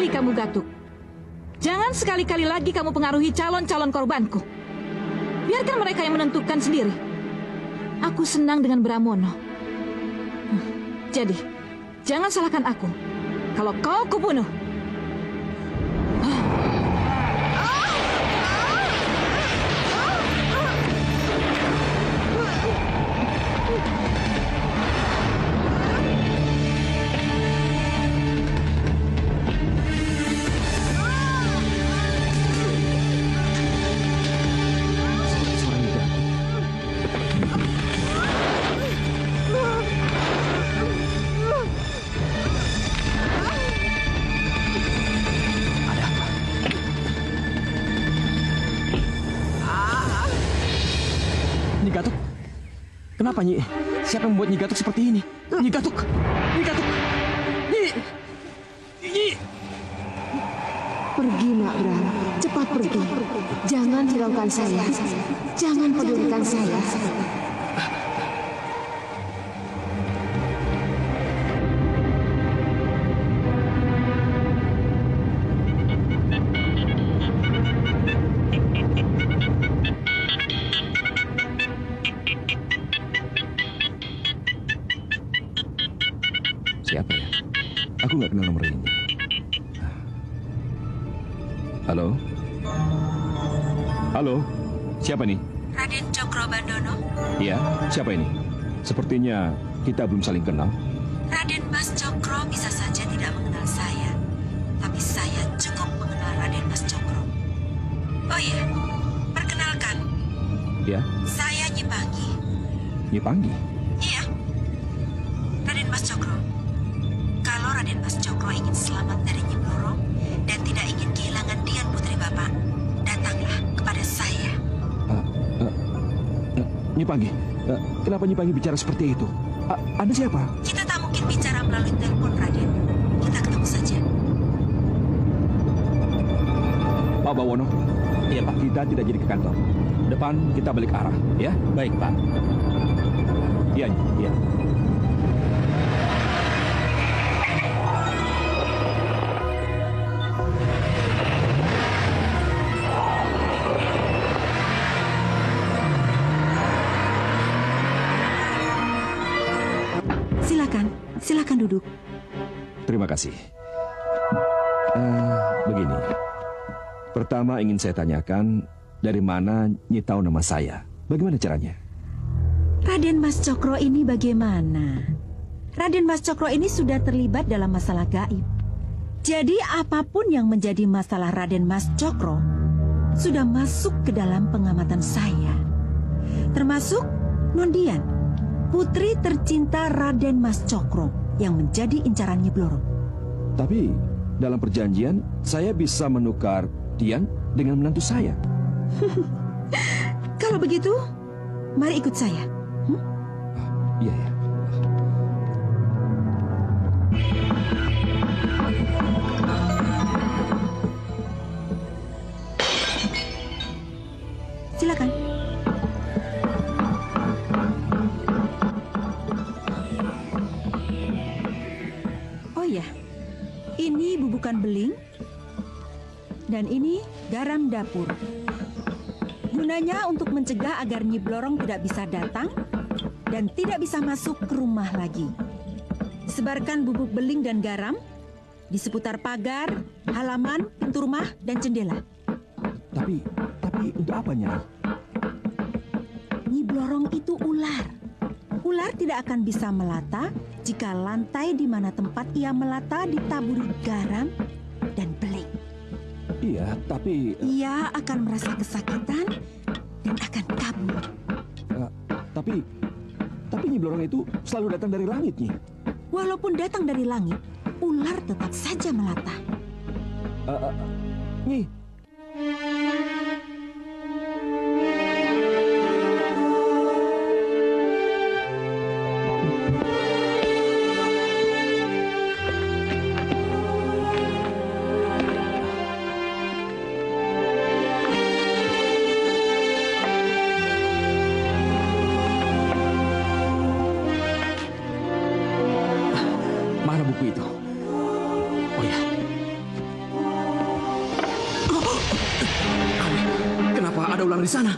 Kamu Gatuk. Jangan sekali-kali lagi kamu pengaruhi calon-calon korbanku. Biarkan mereka yang menentukan sendiri. Aku senang dengan Bramono. Jadi, jangan salahkan aku. Kalau kau kubunuh. Nyi Gatuk, kenapa Nyi? Siapa yang membuat Nyi Gatuk seperti ini? Nyi Gatuk, Nyi Gatuk, Nyi, Nyi. Pergi, Nak Bram. Cepat pergi. Jangan hiraukan saya. Jangan pedulikan saya. Siapa ya? Aku nggak kenal nomor ini. Halo? Halo? Siapa nih? Raden Cokrobandono. Iya, siapa ini? Sepertinya kita belum saling kenal. Raden Mas Cokro bisa saja tidak mengenal saya, tapi saya cukup mengenal Raden Mas Cokro. Oh iya, perkenalkan. Ya, Saya Nyi Panggi. Nyi Panggi. Iya, Raden Mas Cokro. Kalau Raden Mas Cokro ingin selamat dari Nyi Blorong dan tidak ingin kehilangan Dian putri Bapak, datanglah kepada saya. Nyi Panggi, kenapa Nyi Panggi bicara seperti itu? Anda siapa? Kita tak mungkin bicara melalui telepon, Raden. Kita ketemu saja. Pak Bawono. Iya Pak. Kita tidak jadi ke kantor. Depan kita balik arah, ya? Baik, Pak. Iya, Nyi. Iya. Silakan duduk. Terima kasih. Begini. Pertama ingin saya tanyakan, dari mana Nyi tahu nama saya? Bagaimana caranya? Raden Mas Cokro ini bagaimana? Raden Mas Cokro ini sudah terlibat dalam masalah gaib. Jadi apapun yang menjadi masalah Raden Mas Cokro sudah masuk ke dalam pengamatan saya. Termasuk Nondian, putri tercinta Raden Mas Cokro yang menjadi incaran Nyi Blorong. Tapi dalam perjanjian saya bisa menukar Dian dengan menantu saya. Kalau begitu, mari ikut saya. Iya ya. Silakan. Oh ya, ini bubukan beling dan ini garam dapur. Gunanya untuk mencegah agar Nyi Blorong tidak bisa datang dan tidak bisa masuk ke rumah lagi. Sebarkan bubuk beling dan garam di seputar pagar, halaman, pintu rumah, dan jendela. Tapi untuk apa, Nyai? Nyi Blorong itu ular. Ular tidak akan bisa melata jika lantai di mana tempat ia melata ditaburi garam dan beling. Iya, tapi... Ia akan merasa kesakitan dan akan kabur. Tapi Nyi Blorong itu selalu datang dari langit, Nyi. Walaupun datang dari langit, ular tetap saja melata. Nyi. Mana buku itu? Oh ya. Kenapa ada ular di sana?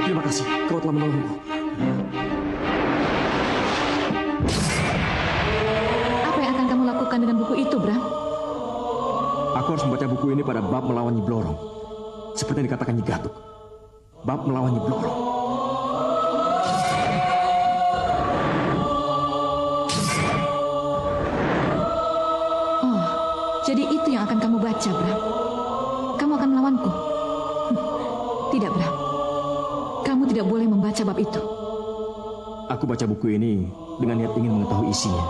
Terima kasih, kau telah menolongku. Apa yang akan kamu lakukan dengan buku itu, Bram? Aku harus membaca buku ini pada bab melawan Nyi Blorong. Seperti yang dikatakan Nyi Gatuk. Bab melawan Nyi Blorong. Oh, jadi itu yang akan kamu baca, Bram. Kamu akan melawanku. Tidak, Bram. Kamu tidak boleh membaca bab itu. Aku baca buku ini dengan niat ingin mengetahui isinya.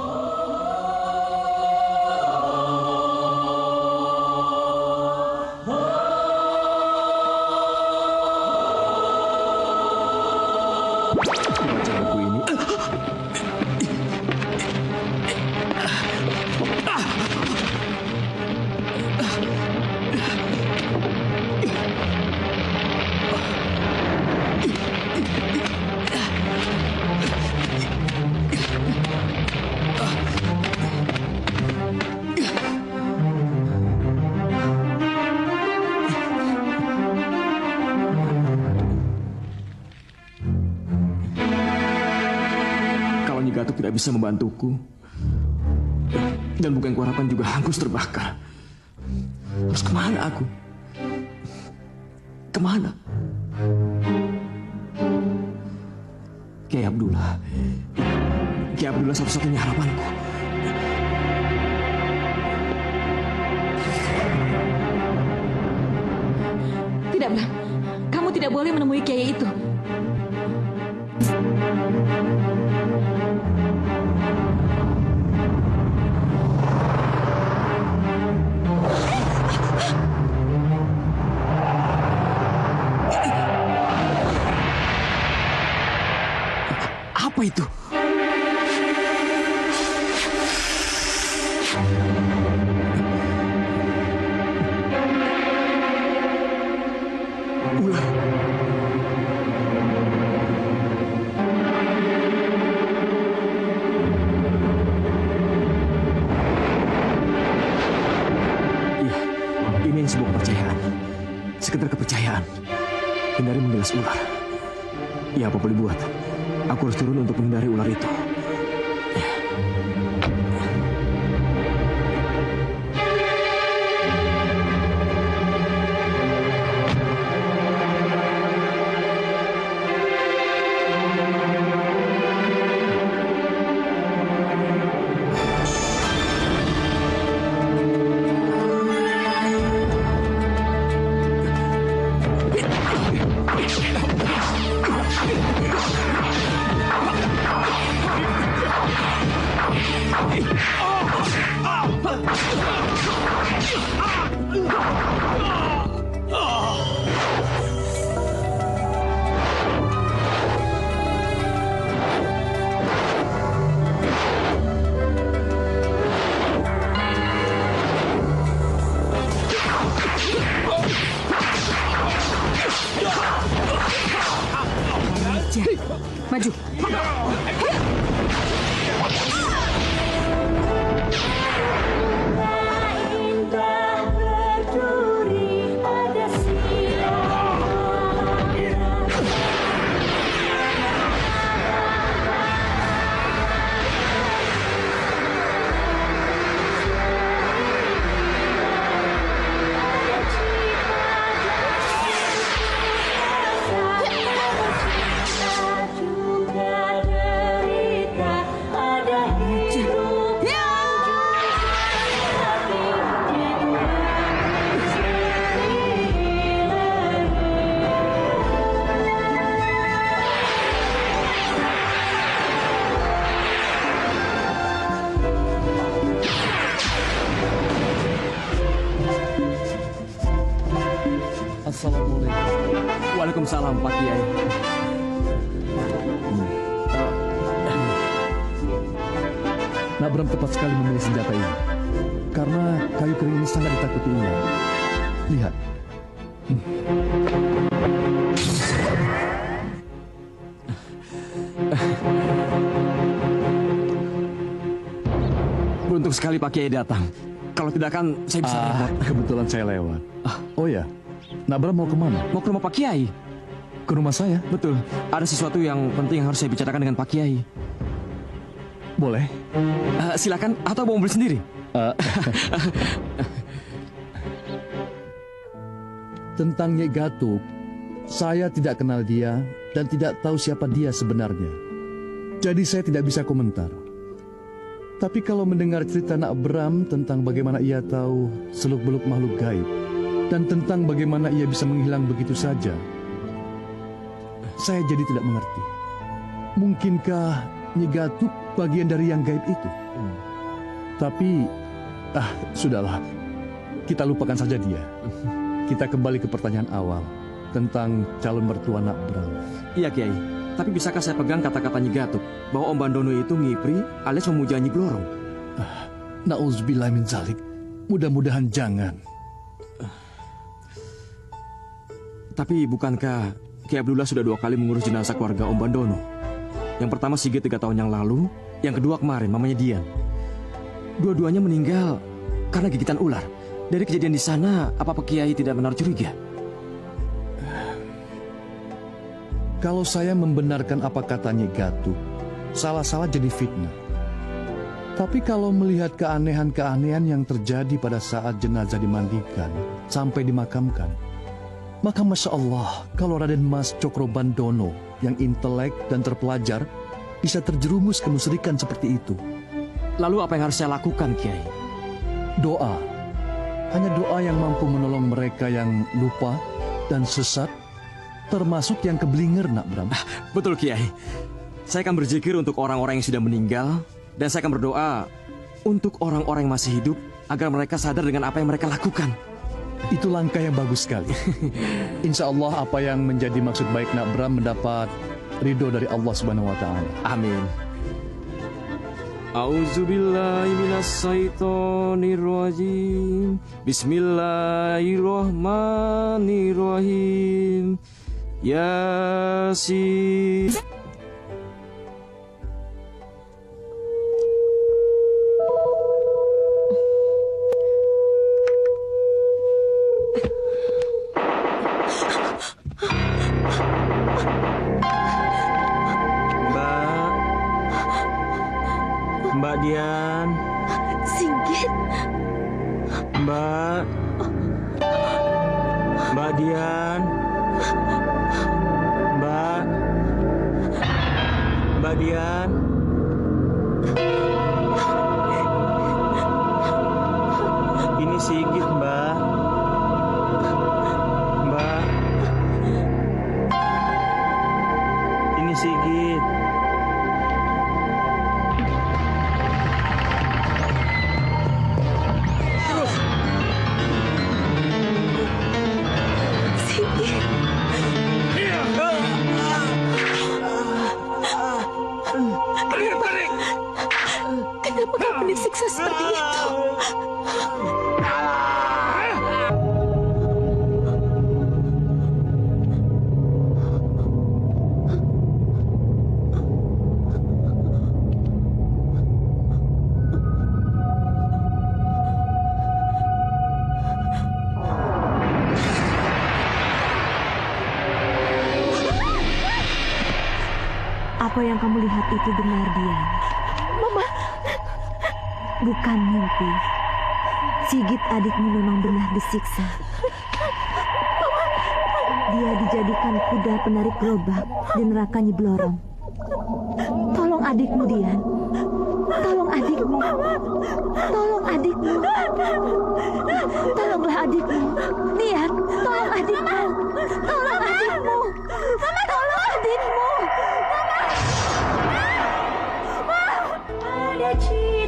Gatuk tidak bisa membantuku. Dan buku yang kuharapkan juga hangus terbakar. Harus kemana aku? Kemana? Kiai Abdullah. Kiai Abdullah satu-satunya harapanku. Tidak, Bram. Kamu tidak boleh menemui Kiai itu. Apa itu? Ular. Iya, ini yang sebuah kepercayaan. Sekedar kepercayaan. Hindari menggilas ular. Ya, apa boleh buat? Aku harus turun untuk menghindari ular itu. Maju. Assalamualaikum. Waalaikumsalam, Pak Kiai. Nak Bram tepat sekali memilih senjata ini. Karena kayu kering ini sangat ditakuti ular. Lihat. Beruntung sekali Pak Kiai datang. Kalau tidak kan saya bisa repot. Kebetulan saya lewat. Oh ya, Nak Bram mau kemana? Mau ke rumah Pak Kiai. Ke rumah saya? Betul. Ada sesuatu yang penting yang harus saya bicarakan dengan Pak Kiai. Boleh. Silakan, atau mau mobil sendiri? Tentang Nyai Gatuk, saya tidak kenal dia dan tidak tahu siapa dia sebenarnya. Jadi saya tidak bisa komentar. Tapi kalau mendengar cerita Nak Bram tentang bagaimana ia tahu seluk-beluk makhluk gaib dan tentang bagaimana ia bisa menghilang begitu saja, saya jadi tidak mengerti. Mungkinkah Nyai Gatuk bagian dari yang gaib itu? Tapi, sudahlah. Kita lupakan saja dia. Kita kembali ke pertanyaan awal tentang calon mertua Nak Bram. Iya, Kiai. Tapi bisakah saya pegang kata-kata Nyai Gatuk bahwa Om Bandono itu ngipri alias memuja Nyi Blorong? Nauzubillah min zalik. Mudah-mudahan jangan. Tapi bukankah Kiai Abdullah sudah 2 kali mengurus jenazah keluarga Om Bandono? Yang pertama Sigit 3 tahun yang lalu, yang kedua kemarin mamanya Dian. Dua-duanya meninggal karena gigitan ular. Dari kejadian di sana, apa Pak Kiai tidak menaruh curiga? Kalau saya membenarkan apa katanya Gatuk, salah-salah jadi fitnah. Tapi kalau melihat keanehan-keanehan yang terjadi pada saat jenazah dimandikan sampai dimakamkan, maka Masya Allah, kalau Raden Mas Cokrobandono yang intelek dan terpelajar bisa terjerumus kemusyrikan seperti itu. Lalu apa yang harus saya lakukan, Kiai? Doa. Hanya doa yang mampu menolong mereka yang lupa dan sesat, termasuk yang keblinger, Nak Bram. Betul, Kiai. Saya akan berzikir untuk orang-orang yang sudah meninggal, dan saya akan berdoa untuk orang-orang yang masih hidup agar mereka sadar dengan apa yang mereka lakukan. Itu langkah yang bagus sekali. Insya Allah apa yang menjadi maksud baik Nak Bram mendapat ridho dari Allah Subhanahu wa Ta'ala. Amin. A'udzubillahi minasyaitonirrajim. Bismillahirrahmanirrahim. Yasin. Mbak Dian. Singgit. Mbak Dian. Mbak Dian. Ini Sigit, Mbak. Ini Sigit. Kenapa kamu disiksa seperti itu? Apa yang kamu lihat itu benar, Dian. Mama, Bukan mimpi. Sigit adikmu memang benar disiksa. Dia dijadikan kuda penarik gerobak di neraka Nyi Blorong. Tolong adikmu, Dian. Tolong adikmu. Tolong adikmu. Tolonglah adikmu. Dian, tolong adikmu. Tolong adikmu. Mama, tolong adikmu. Mama. Ada Cia.